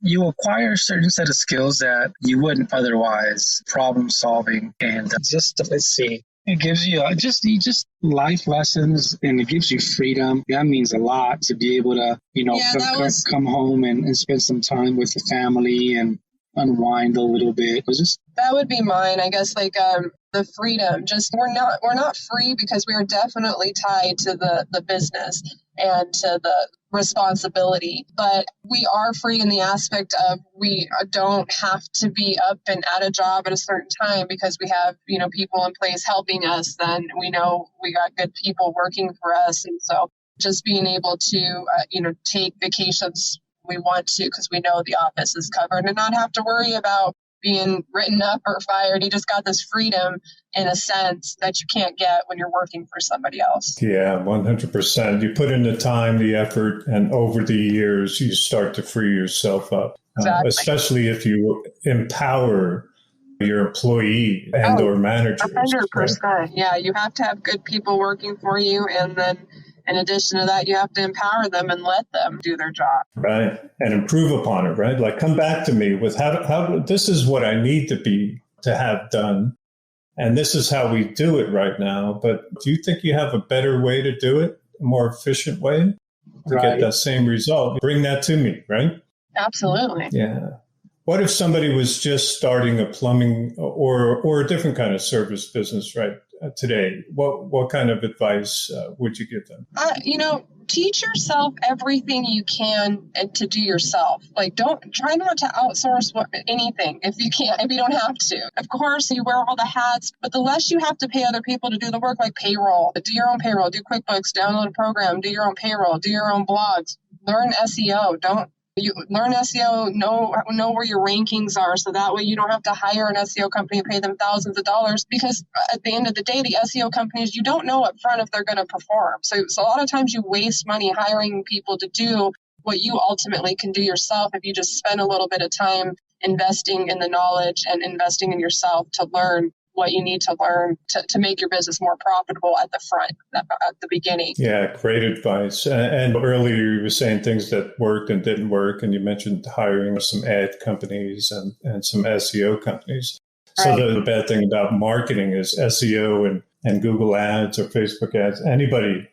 you acquire a certain set of skills that you wouldn't otherwise, problem solving, and it gives you just life lessons, and it gives you freedom. That means a lot to be able to, come home and spend some time with the family and unwind a little bit. That would be mine, I guess, the freedom. Just we're not free because we are definitely tied to the business and to the responsibility, but we are free in the aspect of we don't have to be up and at a job at a certain time because we have people in place helping us. Then we know we got good people working for us, and so just being able to take vacations we want to because we know the office is covered and not have to worry about being written up or fired. You just got this freedom in a sense that you can't get when you're working for somebody else. Yeah, 100%. You put in the time, the effort, and over the years, you start to free yourself up, Exactly. Especially if you empower your employee and or managers. 100%. Right? Yeah, you have to have good people working for you. And then in addition to that, you have to empower them and let them do their job. Right. And improve upon it, right? Like come back to me with how this is what I need to have done. And this is how we do it right now. But do you think you have a better way to do it, a more efficient way to get that same result? Bring that to me, right? Absolutely. Yeah. What if somebody was just starting a plumbing or a different kind of service business today? What kind of advice would you give them? Teach yourself everything you can to do yourself. Don't try not to outsource anything if you don't have to. Of course, you wear all the hats, but the less you have to pay other people to do the work, like payroll, do your own payroll, do QuickBooks, download a program, do your own payroll, do your own blogs, learn SEO. You learn SEO, know where your rankings are, so that way you don't have to hire an SEO company and pay them thousands of dollars, because at the end of the day, the SEO companies, you don't know up front if they're going to perform. So a lot of times you waste money hiring people to do what you ultimately can do yourself if you just spend a little bit of time investing in the knowledge and investing in yourself to learn what you need to learn to make your business more profitable at the front, at the beginning. Yeah, great advice. And earlier you were saying things that worked and didn't work, and you mentioned hiring some ad companies and some SEO companies. So the bad thing about marketing is SEO and Google ads or Facebook ads. Anybody,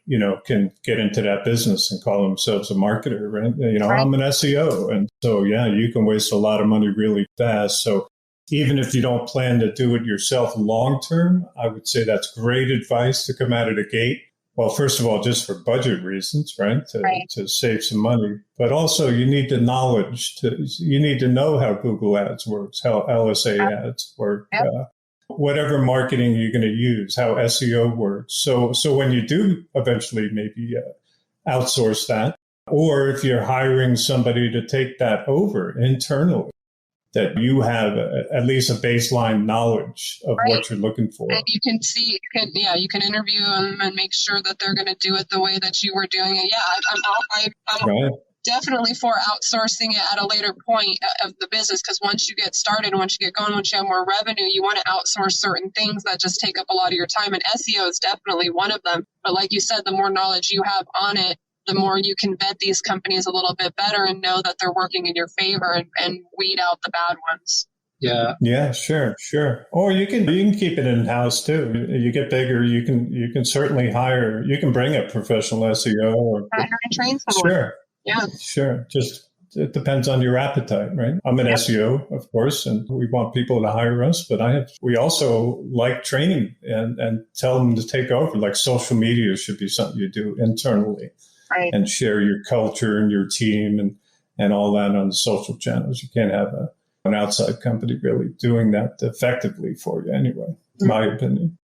can get into that business and call themselves a marketer, right? I'm an SEO. And so, you can waste a lot of money really fast. So even if you don't plan to do it yourself long term, I would say that's great advice to come out of the gate. Well, first of all, just for budget reasons, right? To save some money. But also you need the knowledge you need to know how Google ads works, how LSA ads work, whatever marketing you're going to use, how SEO works. So when you do eventually maybe outsource that, or if you're hiring somebody to take that over internally, that you have at least a baseline knowledge of what you're looking for. And you can you can interview them and make sure that they're going to do it the way that you were doing it. Yeah, I'm definitely for outsourcing it at a later point of the business, because once you get started, once you get going, once you have more revenue, you want to outsource certain things that just take up a lot of your time. And SEO is definitely one of them. But like you said, the more knowledge you have on it, the more you can vet these companies a little bit better and know that they're working in your favor and weed out the bad ones. Yeah, sure. Or you can keep it in-house too. You get bigger, you can certainly hire, you can bring a professional SEO or train someone. Sure. Yeah. Sure. Just it depends on your appetite, right? I'm an SEO, of course, and we want people to hire us, but we also like training and tell them to take over. Like social media should be something you do internally. Right. And share your culture and your team and all that on the social channels. You can't have an outside company really doing that effectively for you anyway, in my opinion.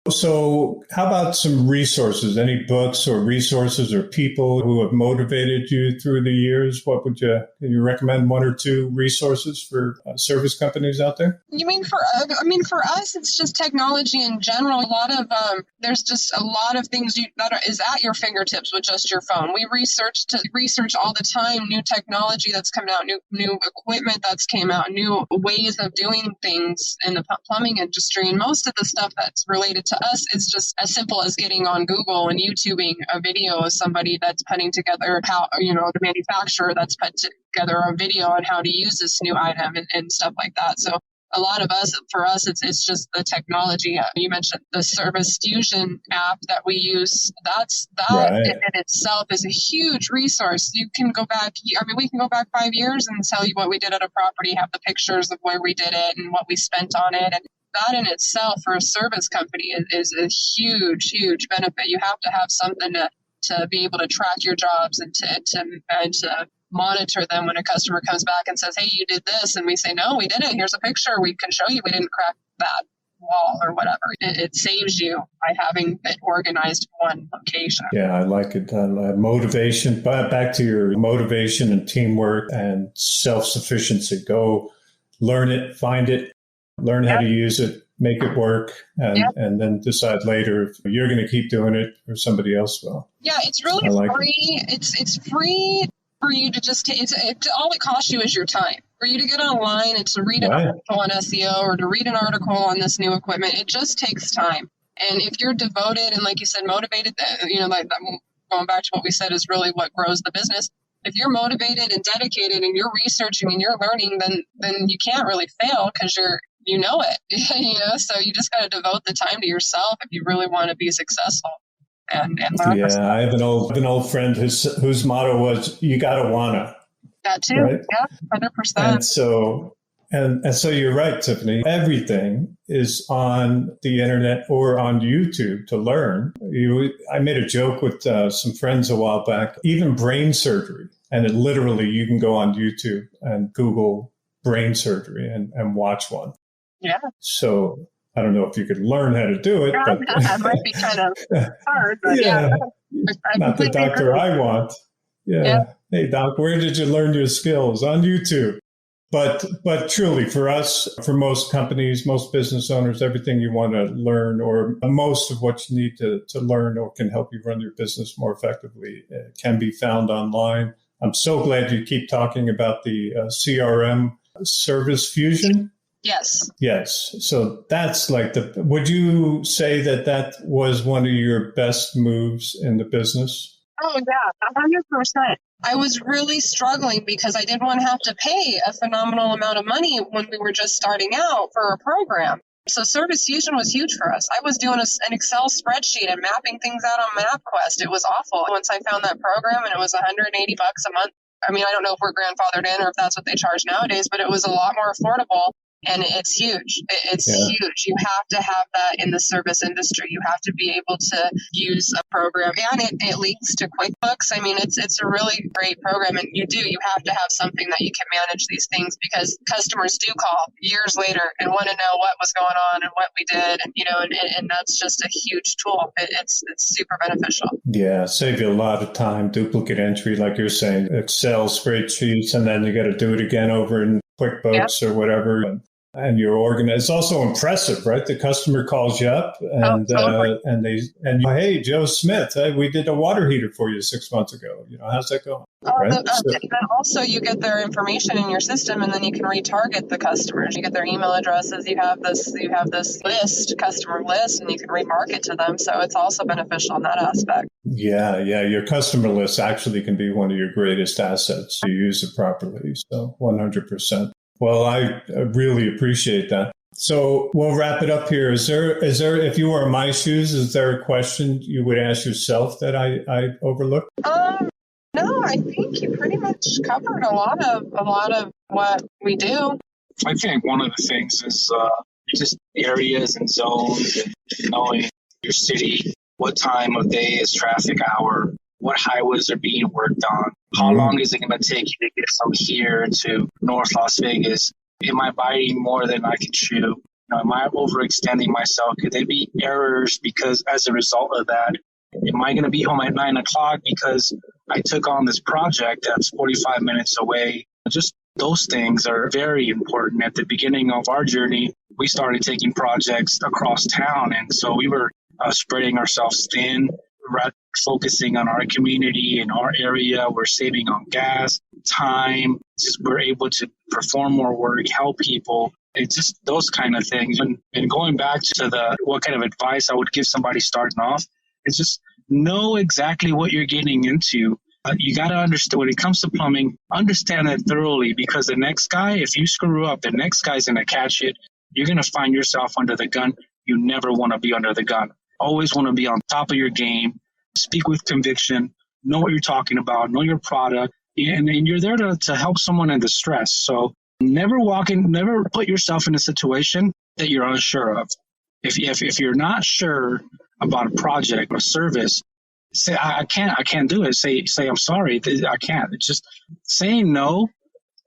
So how about some resources? Any books or resources or people who have motivated you through the years? Can you recommend one or two resources for service companies out there? You mean for us, it's just technology in general. There's just a lot of things that is at your fingertips with just your phone. We research all the time new technology that's coming out, new equipment that's came out, new ways of doing things in the plumbing industry. And most of the stuff that's related to us is just as simple as getting on Google and YouTubing a video of somebody that's putting together the manufacturer that's put together a video on how to use this new item and stuff like that. So a lot of for us, it's just the technology. You mentioned the Service Fusion app that we use. That in itself is a huge resource. You can go back. We can go back 5 years and tell you what we did at a property, have the pictures of where we did it and what we spent on it. And that in itself for a service company is a huge, huge benefit. You have to have something to be able to track your jobs and to monitor them when a customer comes back and says, hey, you did this. And we say, no, we didn't. Here's a picture. We can show you we didn't crack that wall or whatever. It saves you by having it organized in one location. Yeah, I like it. Motivation, back to your motivation and teamwork and self-sufficiency. Go learn it, find it, learn how to use it, make it work, and then decide later if you're going to keep doing it or somebody else will. Yeah, it's really free. It's free for you to just all it costs you is your time. For you to get online and to read an article on SEO or to read an article on this new equipment, it just takes time. And if you're devoted and, like you said, motivated, going back to what we said is really what grows the business. If you're motivated and dedicated and you're researching and you're learning, then you can't really fail because you know it. So you just got to devote the time to yourself if you really want to be successful. And learn. Yeah, I have an old friend whose motto was, "You gotta wanna." That too, right? Yeah, 100%. And so you're right, Tiffany. Everything is on the internet or on YouTube to learn. I made a joke with some friends a while back. Even brain surgery, and you can go on YouTube and Google brain surgery and watch one. Yeah. So I don't know if you could learn how to do it, but that might be kind of hard. But yeah. Not the doctor I want. Yeah. Hey, doc, where did you learn your skills? On YouTube. But truly, for us, for most companies, most business owners, everything you want to learn or most of what you need to learn or can help you run your business more effectively can be found online. I'm so glad you keep talking about the CRM Service Fusion. Yes. So that's would you say that was one of your best moves in the business? Oh, yeah, 100%. I was really struggling because I didn't want to have to pay a phenomenal amount of money when we were just starting out for a program. So Service Fusion was huge for us. I was doing an Excel spreadsheet and mapping things out on MapQuest. It was awful. Once I found that program and it was $180 a month. I mean, I don't know if we're grandfathered in or if that's what they charge nowadays, but it was a lot more affordable. And it's huge. It's huge. You have to have that in the service industry. You have to be able to use a program. And it links to QuickBooks. I mean, it's a really great program. And you have to have something that you can manage these things because customers do call years later and want to know what was going on and what we did. And that's just a huge tool. It's super beneficial. Yeah, save you a lot of time, duplicate entry, like you're saying, Excel spreadsheets, and then you got to do it again over in QuickBooks or whatever. And you're organized. It's also impressive, right? The customer calls you up and hey, Joe Smith, we did a water heater for you 6 months ago. How's that going? Right? And then also you get their information in your system, and then you can retarget the customers. You get their email addresses. You have this customer list, and you can remarket to them. So it's also beneficial in that aspect. Yeah. Your customer list actually can be one of your greatest assets to use it properly. So 100%. Well, I really appreciate that. So we'll wrap it up here. Is there, if you were in my shoes, is there a question you would ask yourself that I overlooked? No, I think you pretty much covered a lot of what we do. I think one of the things is just areas and zones and knowing your city, what time of day is traffic hour, what highways are being worked on. How long is it going to take you to get from here to North Las Vegas? Am I biting more than I can chew? Am I overextending myself? Could there be errors because as a result of that? Am I going to be home at 9 o'clock because I took on this project that's 45 minutes away? Just those things are very important. At the beginning of our journey, we started taking projects across town. And so we were spreading ourselves thin, focusing on our community and our area. We're saving on gas, time. Just we're able to perform more work, help people. It's just those kind of things. And going back to what kind of advice I would give somebody starting off, it's just know exactly what you're getting into. You got to understand when it comes to plumbing, understand it thoroughly, because the next guy, if you screw up, the next guy's going to catch it. You're going to find yourself under the gun. You never want to be under the gun. Always want to be on top of your game. Speak with conviction. Know what you're talking about. Know your product. And you're there to help someone in distress. So never put yourself in a situation that you're unsure of. If you're not sure about a project or service, say I can't do it. Say I'm sorry, I can't. It's just saying no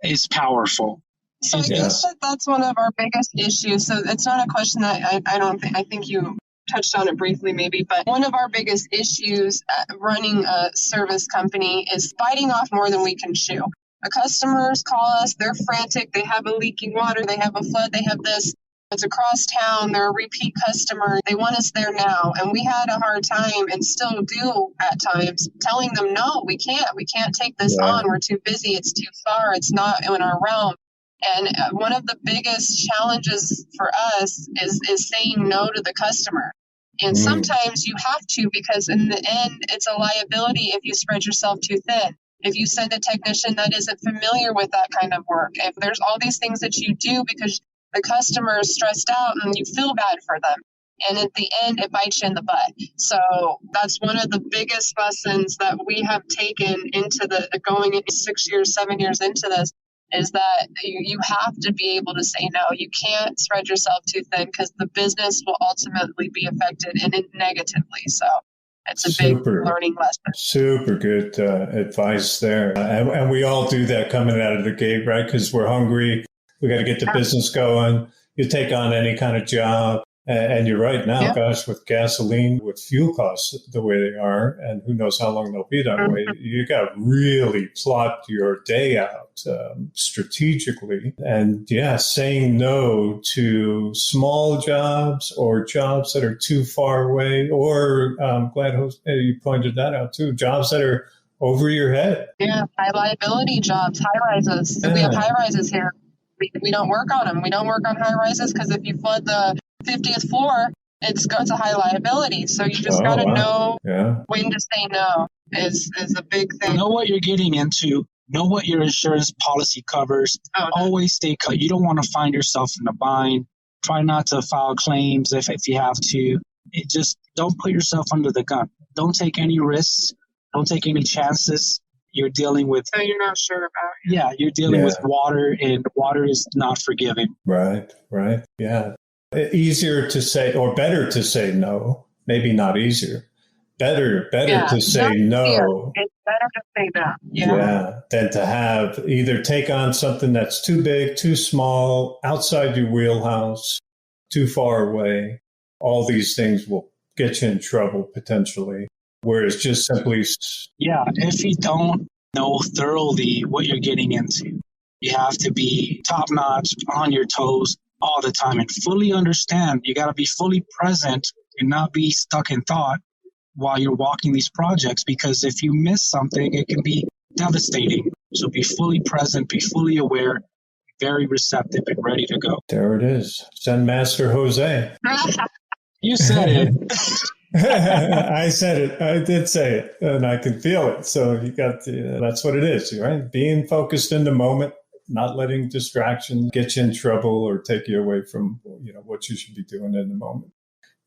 is powerful. So I guess that's one of our biggest issues. So it's not a question that I think you touched on it briefly maybe, but one of our biggest issues running a service company is biting off more than we can chew. The customers call us, they're frantic, they have a leaking water, they have a flood, they have this. It's across town, they're a repeat customer, they want us there now. And we had a hard time, and still do at times, telling them, no, we can't take this on, we're too busy, it's too far, it's not in our realm. And one of the biggest challenges for us is saying no to the customer. And sometimes you have to, because in the end, it's a liability if you spread yourself too thin. If you send a technician that isn't familiar with that kind of work, if there's all these things that you do because the customer is stressed out and you feel bad for them. And at the end, it bites you in the butt. So that's one of the biggest lessons that we have taken into going into 6 years, 7 years into this, is that you have to be able to say no. You can't spread yourself too thin, because the business will ultimately be affected and negatively. So it's a big learning lesson. Super good advice there. And we all do that coming out of the gate, right? Because we're hungry. We got to get the business going. You take on any kind of job. And you're right now, gosh, with gasoline, with fuel costs the way they are, and who knows how long they'll be that way, you got to really plot your day out strategically. And saying no to small jobs or jobs that are too far away, or I'm glad you pointed that out too, jobs that are over your head. Yeah, high liability jobs, high rises. We have high rises here. We don't work on them. We don't work on high rises because if you flood the 50th floor, it's a high liability. So you just got to know when to say no is a big thing. Know what you're getting into. Know what your insurance policy covers. Always stay cut. You don't want to find yourself in a bind. Try not to file claims if you have to. Just don't put yourself under the gun. Don't take any risks. Don't take any chances. You're dealing with... So you're not sure about it. Yeah, you're dealing with water, and water is not forgiving. Right. Yeah. Easier to say, or better to say no. Maybe not easier. Better to say no. It's better to say no. Yeah. Than to have either take on something that's too big, too small, outside your wheelhouse, too far away. All these things will get you in trouble potentially. Whereas just simply... Yeah, if you don't know thoroughly what you're getting into, you have to be top-notch, on your toes all the time, and fully understand. You got to be fully present and not be stuck in thought while you're walking these projects, because if you miss something, it can be devastating. So be fully present, be fully aware, very receptive and ready to go. There it is. Zen Master Jose. You said it. I said it. I did say it, and I can feel it. So you got that's what it is, right? Being focused in the moment, not letting distractions get you in trouble or take you away from what you should be doing in the moment.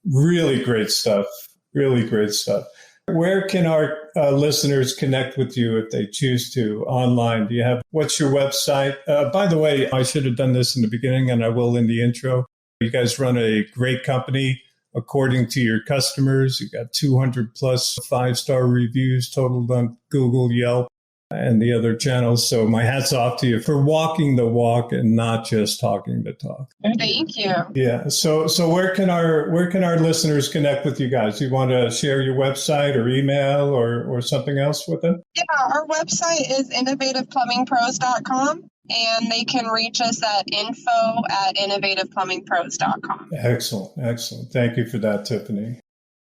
Really great stuff. Really great stuff. Where can our listeners connect with you if they choose to online? What's your website? By the way, I should have done this in the beginning, and I will in the intro. You guys run a great company. According to your customers, you got 200 plus 5-star reviews totaled on Google, Yelp. and the other channels. So my hat's off to you for walking the walk and not just talking the talk. Thank you. Yeah. So where can our listeners connect with you guys? Do you want to share your website or email or something else with them? Yeah, our website is innovativeplumbingpros.com, and they can reach us at info@innovativeplumbingpros.com. Excellent. Thank you for that, Tiffany.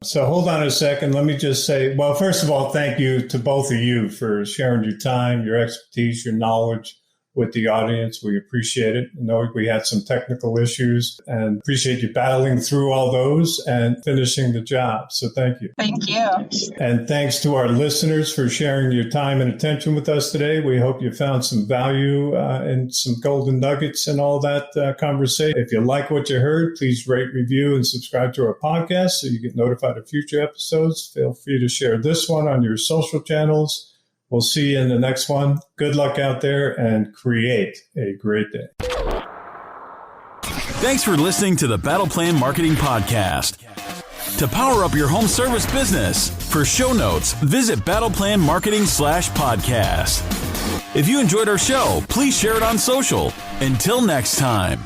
So hold on a second. Let me just say, well, first of all, thank you to both of you for sharing your time, your expertise, your knowledge with the audience. We appreciate it. I know we had some technical issues and appreciate you battling through all those and finishing the job. So thank you. Thank you. And thanks to our listeners for sharing your time and attention with us today. We hope you found some value and some golden nuggets in all that conversation. If you like what you heard, please rate, review, and subscribe to our podcast so you get notified of future episodes. Feel free to share this one on your social channels. We'll see you in the next one. Good luck out there and create a great day. Thanks for listening to the Battle Plan Marketing Podcast. To power up your home service business, for show notes, visit battleplanmarketing.com/podcast. If you enjoyed our show, please share it on social. Until next time.